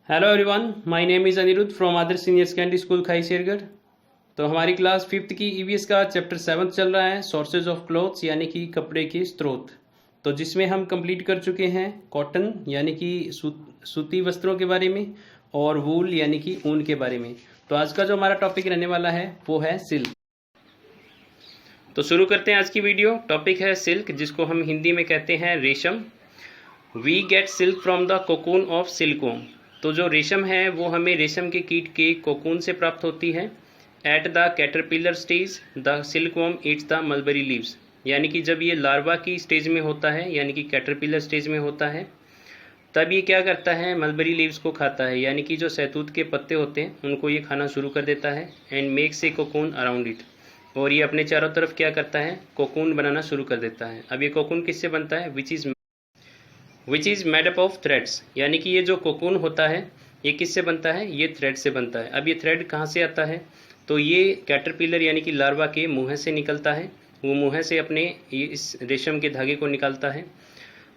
Hello everyone, my name is Aniruddh from Adarsh senior secondary school Khai Shergarh. तो हमारी class fifth की EVS का चैप्टर 7 चल रहा है, सोर्सेज ऑफ क्लॉथ्स यानी कि कपड़े के स्रोत। तो जिसमें हम कंप्लीट कर चुके हैं कॉटन यानी कि सूती वस्त्रों के बारे में और वूल यानी कि ऊन के बारे में। तो आज का जो हमारा टॉपिक रहने वाला है वो है सिल्क। तो शुरू करते हैं आज की वीडियो। टॉपिक है सिल्क, जिसको हम हिंदी में कहते हैं रेशम। We get silk from the cocoon of silkworm. तो जो रेशम है वो हमें रेशम के कीट के कोकून से प्राप्त होती है। At the caterpillar stage the silkworm eats the mulberry leaves. यानी कि जब ये लार्वा की स्टेज में होता है, यानी कि कैटरपिलर स्टेज में होता है, तब ये क्या करता है, मलबरी लीव्स को खाता है। यानी कि जो सहतूत के पत्ते होते हैं उनको ये खाना शुरू कर देता है। And makes a cocoon around it. और ये अपने चारों तरफ क्या करता है, कोकून बनाना शुरू कर देता है। अब ये कोकून किससे बनता है, which is made up of threads. यानी कि ये जो कोकून होता है ये किससे बनता है, ये थ्रेड से बनता है। अब ये थ्रेड कहाँ से आता है, तो ये कैटरपिलर यानी कि लार्वा के मुँह से निकलता है। वो मुँह से अपने इस रेशम के धागे को निकालता है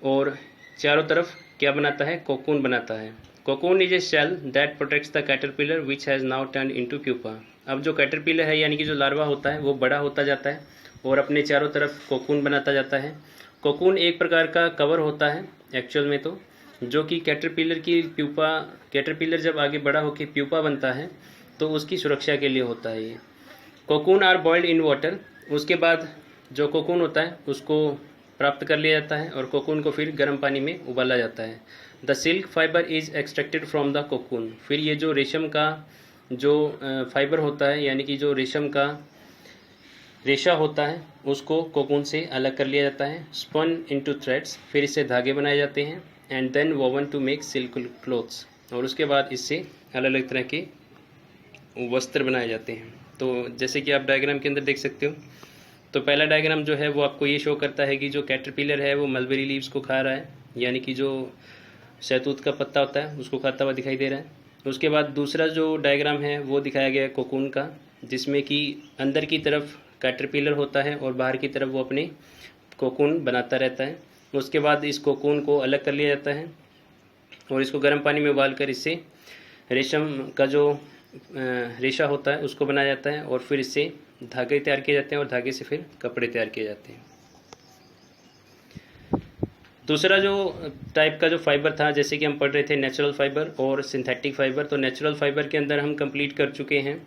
और चारों तरफ क्या बनाता है, कोकून बनाता है। Cocoon is a shell that protects the caterpillar which has now turn into pupa. अब जो कैटरपिलर है यानी कि जो लार्वा होता है वो बड़ा होता जाता है और अपने चारों तरफ कोकून बनाता जाता है। कोकून एक प्रकार का कवर होता है एक्चुअल में, तो जो कि कैटरपिलर की प्यूपा, कैटरपिलर जब आगे बड़ा होकर प्यूपा बनता है तो उसकी सुरक्षा के लिए होता है ये। Cocoon are boiled in water. उसके बाद जो कोकून होता है उसको प्राप्त कर लिया जाता है और कोकून को फिर गर्म पानी में उबाला जाता है। The silk fibre is extracted from the cocoon. फिर ये जो रेशम का जो फाइबर होता है यानी कि जो रेशम का रेशा होता है उसको कोकून से अलग कर लिया जाता है। स्पन इनटू थ्रेड्स, फिर इससे धागे बनाए जाते हैं। And then woven to make silk clothes. और उसके बाद इससे अलग अलग तरह के वस्त्र बनाए जाते हैं। तो जैसे कि आप डायग्राम के अंदर देख सकते हो, तो पहला डायग्राम जो है वो आपको ये शो करता है कि जो कैटरपिलर है वो मलबेरी लीव्स को खा रहा है, यानी कि जो शहतूत का पत्ता होता है उसको खाता हुआ दिखाई दे रहा है। उसके बाद दूसरा जो डायग्राम है वो दिखाया गया है कोकून का, जिसमें कि अंदर की तरफ कैटरपिलर होता है और बाहर की तरफ वो अपने कोकून बनाता रहता है। उसके बाद इस कोकून को अलग कर लिया जाता है और इसको गर्म पानी में उबाल कर इससे रेशम का जो रेशा होता है उसको बनाया जाता है और फिर इससे धागे तैयार किए जाते हैं और धागे से फिर कपड़े तैयार किए जाते हैं। दूसरा जो टाइप का जो फाइबर था, जैसे कि हम पढ़ रहे थे नेचुरल फाइबर और सिंथेटिक फाइबर। तो नेचुरल फाइबर के अंदर हम कंप्लीट कर चुके हैं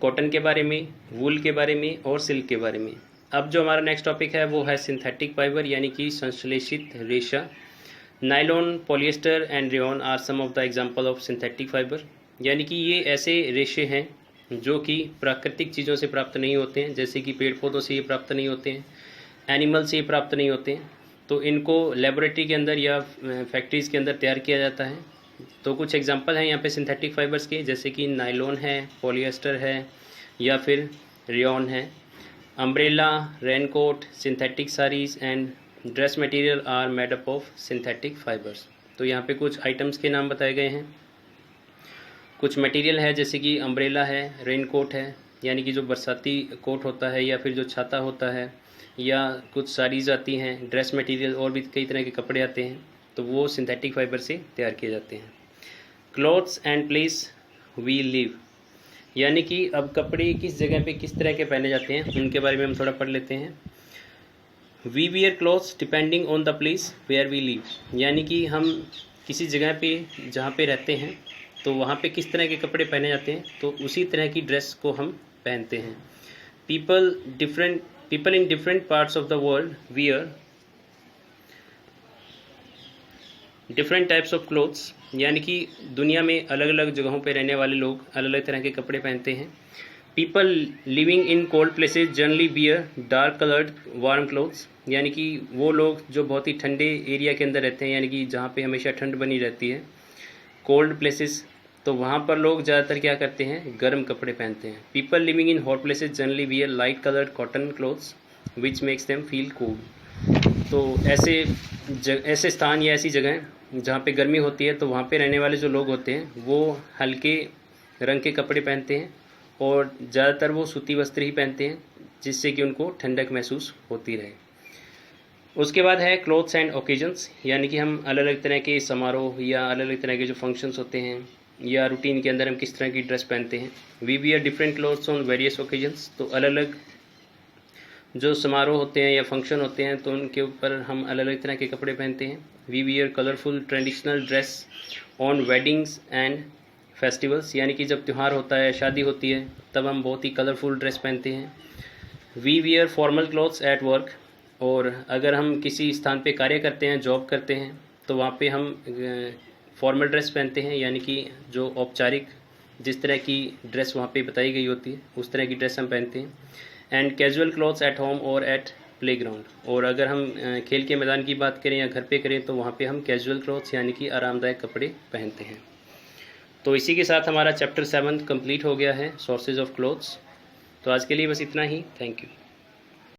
कॉटन के बारे में, वूल के बारे में और सिल्क के बारे में। अब जो हमारा नेक्स्ट टॉपिक है वो है सिंथेटिक फाइबर यानी कि संश्लेषित रेशा। Nylon, polyester and rayon are some of the example of synthetic fibre. यानी कि ये ऐसे रेशे हैं जो कि प्राकृतिक चीज़ों से प्राप्त नहीं होते हैं, जैसे कि पेड़ पौधों से ये प्राप्त नहीं होते हैं, एनिमल से ये प्राप्त नहीं होते हैं। तो इनको लेबोरेटरी के अंदर या फैक्ट्रीज़ के अंदर तैयार किया जाता है। तो कुछ एग्जांपल हैं यहाँ पे सिंथेटिक फाइबर्स के, जैसे कि नायलॉन है, पॉलिएस्टर है या फिर रेयॉन है। Umbrella, raincoat, synthetic saris and dress material are made up of synthetic fibres. तो यहाँ पे कुछ आइटम्स के नाम बताए गए हैं। कुछ मटेरियल है जैसे कि अम्ब्रेला है, रेनकोट है यानी कि जो बरसाती कोट होता है या फिर जो छाता होता है, या कुछ साड़ीज़ आती हैं, ड्रेस मटेरियल और भी कई तरह के कपड़े आते हैं, तो वो सिंथेटिक फाइबर से तैयार किए जाते हैं। Clothes and place we live. यानी कि अब कपड़े किस जगह पे किस तरह के पहने जाते हैं उनके बारे में हम थोड़ा पढ़ लेते हैं। We wear clothes depending on the place where we live. यानी कि हम किसी जगह पे जहाँ पे रहते हैं तो वहाँ पे किस तरह के कपड़े पहने जाते हैं, तो उसी तरह की ड्रेस को हम पहनते हैं। People in different parts of the world wear different types of clothes. यानी कि दुनिया में अलग अलग जगहों पे रहने वाले लोग अलग अलग तरह के कपड़े पहनते हैं। People living in cold places generally wear dark coloured warm clothes. यानी कि वो लोग जो बहुत ही ठंडे एरिया के अंदर रहते हैं, यानी कि जहाँ पे हमेशा ठंड बनी रहती है, कोल्ड प्लेसेस, तो वहाँ पर लोग ज़्यादातर क्या करते हैं, गर्म कपड़े पहनते हैं। People living in hot places generally wear light coloured cotton clothes which makes them feel cool. तो ऐसे स्थान या ऐसी जगह जहाँ पे गर्मी होती है तो वहाँ पे रहने वाले जो लोग होते हैं वो हल्के रंग के कपड़े पहनते हैं और ज़्यादातर वो सूती वस्त्र ही पहनते हैं, जिससे कि उनको ठंडक महसूस होती रहे। उसके बाद है क्लोथ्स एंड ओकेजन्स, यानी कि हम अलग अलग तरह के समारोह या अलग अलग तरह के जो फंक्शंस होते हैं या रूटीन के अंदर हम किस तरह की ड्रेस पहनते हैं। We wear different clothes on various occasions, तो अलग अलग जो समारोह होते हैं या फंक्शन होते हैं तो उनके ऊपर हम अलग अलग तरह के कपड़े पहनते हैं। We wear colourful traditional dress on weddings and festivals, यानी कि जब त्यौहार होता है, शादी होती है, तब हम बहुत ही कलरफुल ड्रेस पहनते हैं। We wear formal clothes at work, और अगर हम किसी स्थान पे कार्य करते हैं, जॉब करते हैं, तो वहाँ पे हम फॉर्मल ड्रेस पहनते हैं, यानी कि जो औपचारिक जिस तरह की ड्रेस वहाँ पे बताई गई होती है उस तरह की ड्रेस हम पहनते हैं। And casual clothes at home और एट प्लेग्राउंड, और अगर हम खेल के मैदान की बात करें या घर पे करें तो वहाँ पे हम कैजुअल क्लॉथ्स यानी कि आरामदायक कपड़े पहनते हैं। तो इसी के साथ हमारा चैप्टर 7 कंप्लीट हो गया है, सोर्सेज ऑफ क्लॉथ्स। तो आज के लिए बस इतना ही। Thank you.